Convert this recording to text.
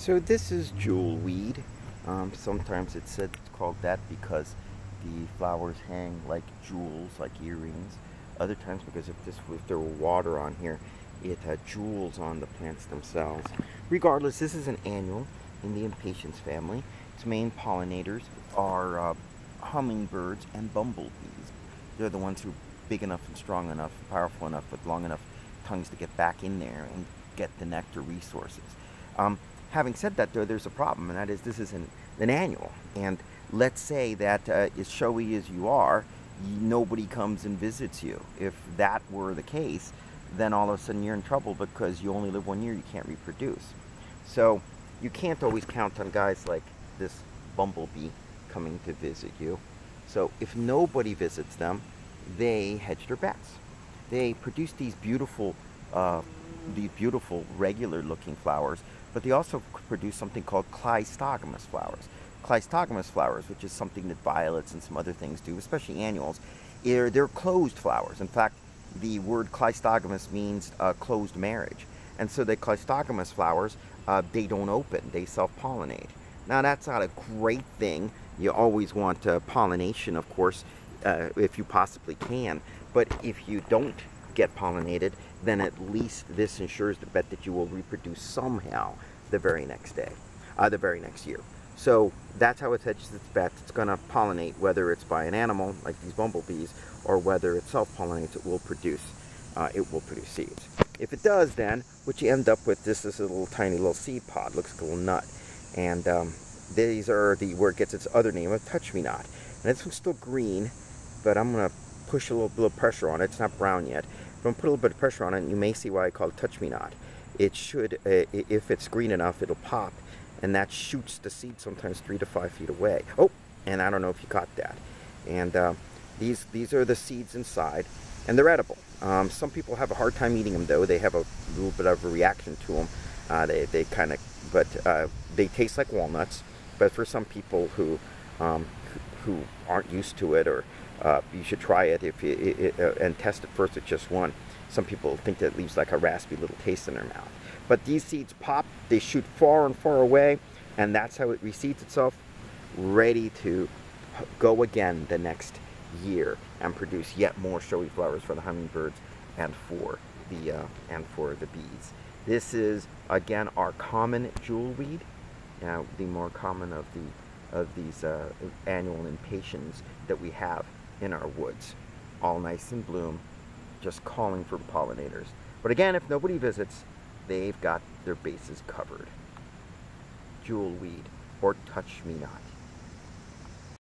So this is jewelweed. Sometimes it's called that because the flowers hang like jewels, like earrings. Other times because if there were water on here, it had jewels on the plants themselves. Regardless, this is an annual in the impatiens family. Its main pollinators are hummingbirds and bumblebees. They're the ones who are big enough and strong enough, powerful enough, with long enough tongues to get back in there and get the nectar resources. Having said that, though, there's a problem, and that is this is an annual. And let's say that as showy as you are, nobody comes and visits you. If that were the case, then all of a sudden you're in trouble because you only live 1 year, you can't reproduce. So you can't always count on guys like this bumblebee coming to visit you. So if nobody visits them, they hedge their bets. They produce these beautiful regular-looking flowers, but they also produce something called cleistogamous flowers. Cleistogamous flowers, which is something that violets and some other things do, especially annuals, they're closed flowers. In fact, the word cleistogamous means closed marriage. And so the cleistogamous flowers, they don't open, they self-pollinate. Now that's not a great thing. You always want pollination, of course, if you possibly can. But if you don't get pollinated, then at least this ensures the bet that you will reproduce somehow the very next day, the very next year. So that's how it hedges its bet. It's going to pollinate, whether it's by an animal like these bumblebees or whether it self-pollinates. It will produce seeds. If it does, then what you end up with, this is a little tiny little seed pod. Looks like a little nut, and these are where it gets its other name of touch-me-not. And this one's still green, but I'm going to push a little pressure on it. It's not brown yet. If I put a little bit of pressure on it, you may see why I call it touch-me-not. It should, if it's green enough, it'll pop, and that shoots the seed sometimes 3 to 5 feet away. Oh, and I don't know if you caught that. And these are the seeds inside, and they're edible. Some people have a hard time eating them, though. They have a little bit of a reaction to them. They taste like walnuts. But for some people who aren't used to it, or you should try it and test it first with just one. Some people think that it leaves like a raspy little taste in their mouth. But these seeds pop, they shoot far and far away, and that's how it reseeds itself, ready to go again the next year and produce yet more showy flowers for the hummingbirds and for the bees. This is again our common jewelweed, the more common of these annual impatiens that we have in our woods, all nice in bloom, just calling for pollinators. But again, if nobody visits, they've got their bases covered. Jewelweed, or touch-me-not.